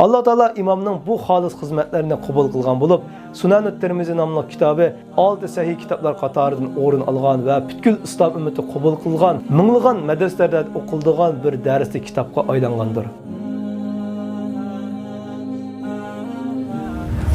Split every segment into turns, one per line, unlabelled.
Allah Taala imamning bu xolis xizmatlarini qabul qilgan bo'lib, Sunan-ut Tirmizi nomli kitobi 6 sahih kitoblar qatoridan o'rin olgan va butkul islom ummati qabul qilgan, minglagan madrasalarda o'qiladigan bir darsli kitobga aylangandir.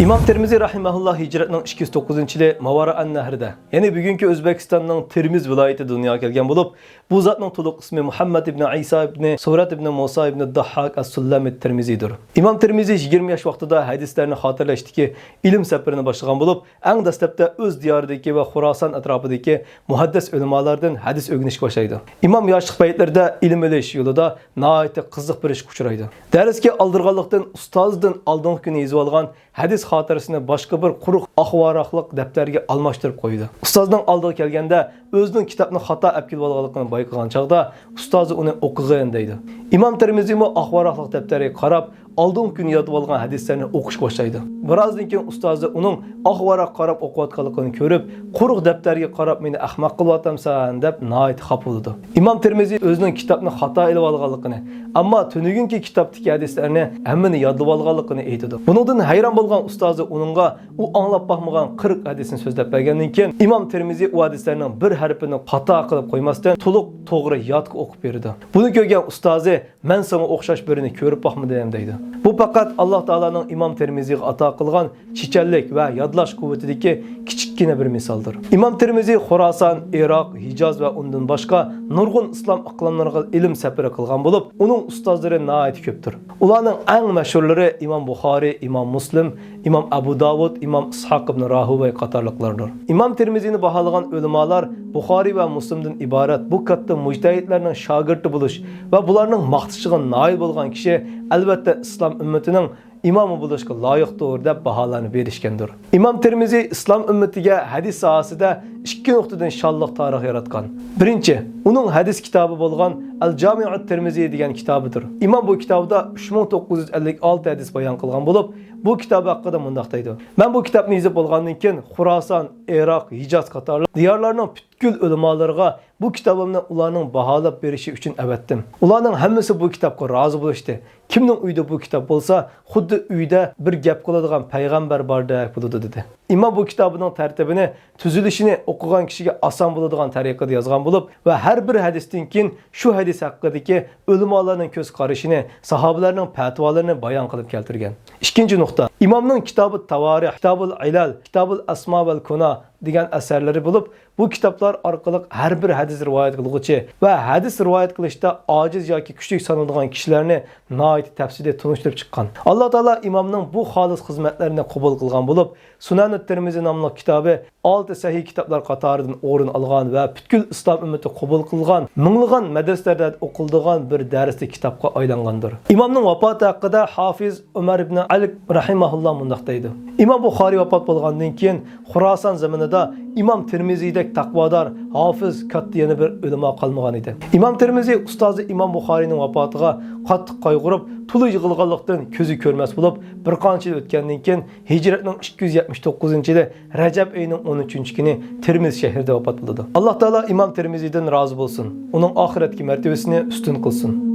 İmam Tirmizi rahimahullah hicretning 209-yili Mavara an-Nahrda, ya'ni bugungi O'zbekistonning Termiz viloyati dunyoga kelgan bo'lib, bu zotning to'liq ismi Muhammad ibn Isa ibn Surat ibn Musa ibn Dahhak as-Sullami Tirmizidir. İmam Tirmizi 20 yosh vaqtida hadislarni xotirlashdiki, ilm safarini boshlagan bo'lib, eng dastlabda o'z diyoridagi va Xuroson atrofidagi muhaddis ulamolardan hadis o'rganishga boshlaydi. Imam yoshlik paytlarida ilm olish yo'lida nihoyatda qiziq bir ishga uchraydi. Darsga oldirganlikdan ustozdan oldingi kuni yozib olgan hadis xotirasini boshqa bir quruq ahvoraqliq daftarga almashtirib qo'ydi. Ustozning oldiga kelganda o'zining kitobni xato olib kelib olganligini bayqagan chaqda ustozi uni o'qigan deydi. Imom Tirmizi mo ahvoraqliq daftariga qarab, oldingi kun yodib olgan hadislarni o'qish boshlaydi. Birozdan keyin ustozi uning ahvoraq qarab o'qiyotganligini ko'rib, quruq daftarga qarab meni ahmoq qilyapsan deb nihoyat xafa bo'ldi. Imom Tirmizi o'zining kitobni xato olib olganligini, ammo tunugungi kitobdagi hadislarni hammani yodlab olganligini aytadi. Buningdan hayron bo'lgan ustozi uningga u anglab baxmagan 40 hadisni so'zlab bergandan keyin Imom Tirmizi u hadislarning bir harfini xato qilib qo'ymasdan to'liq to'g'ri yodga o'qib berdi. Buni ko'rgan ustozi "Men sana o'xshash birini ko'rib baxmadim" deydi. Bu faqat Alloh taolaning Imom Tirmiziga ato qilgan chichanlik va yodlash quvvatidagi kichikkina bir misoldir. Imom Tirmizi Xuroson, Iroq, Hijoz va undan boshqa nurg'un islom iqlimlariga ilm safari qilgan bo'lib, uning ustozlari nihoyat ko'pdir. Ularning eng mashhurlari Imom Buxoriy, Imom Muslim, Imom Abu Davud, Imom Ishoq ibn Rahuway qatorliqlardir. Imom Tirmizini baholagan ulamolar Buxoriy va Muslimdan iborat bu katta mujtahidlarning shogirdi bo'lish va bularning maqtishiga noil bo'lgan kishi albatta islom ummatining imomi bo'lishga loyiqdir deb baholanib berishgandir. Imom Tirmizi islom ummatiga hadis sohasida ikki nuqtadan shalliq tarix yaratgan. Birinchi, uning hadis kitobi bo'lgan Al-Jami'ut Tirmizi degan kitobidir. Imom bu kitobda 3956 hadis bayon qilgan bo'lib, bu kitob haqida mundaq deydi. Men bu kitobni yozib bo'lgandan keyin Xuroson, Iroq, Hijoz qatorli diyorlarning butkul ulamolariga bu kitobimni ularning baholab berishi uchun avatdim. Ularning hammasi bu kitobga rozi bo'lishdi. Kimning uyida bu kitob bo'lsa, xuddi uyda bir gap qiladigan payg'ambar bordek bo'ladi dedi. Imom bu kitobining tartibini, tuzilishini o'qigan kishiga oson bo'ladigan tariqada yozgan bo'lib va har bir hadisdan keyin shu hadis haqidagi ulamolarning ko'z qarashini, sahobalarning fatvolarini bayon qilib keltirgan. Ikkinchi nuqta, imomning kitobi Tavarih, Kitobul Ilal, Kitobul Asma val Kuna degan asarlari bo'lib, bu kitoblar orqali har bir hadis rivoyat qiluvchi va hadis rivoyat qilishda ojiz yoki kuchli sanaladigan kishilarni nihoyat tafsilli tunishtirib chiqqan. Alloh taolo imomning bu xolis xizmatlarini qabul qilgan bo'lib, Sunan-ut Tirmizi nomli kitobi 6 sahih kitoblar qatoridan o'rin olgan va butkul islom ummati qabul qilgan, minglagan madrasalarda o'qiladigan bir darsli kitobga aylangandir. Imomning vafoti haqida Hafiz Umar ibn Ali rahimahulloh mundaq deydi. Imom Buxoriy vafot bo'lgandan keyin Xuroson zaminida Imom Tirmizidek taqvodor, hofiz, katta yana bir ulamo qolmagan edi. Imom Tirmizi ustozi Imom Buxoriyning vafotiga qattiq qayg'urib, puli yig'ilganlikdan ko'zi ko'rmas bo'lib, bir qancha yil o'tgandan keyin hijratning 279-yili Rajab oyining 13-kuni Termiz shahrida vafot bo'ldi. Alloh taolo Imom Tirmizidan rozi bo'lsin. Uning oxiratdagi martabasini ustun qilsin.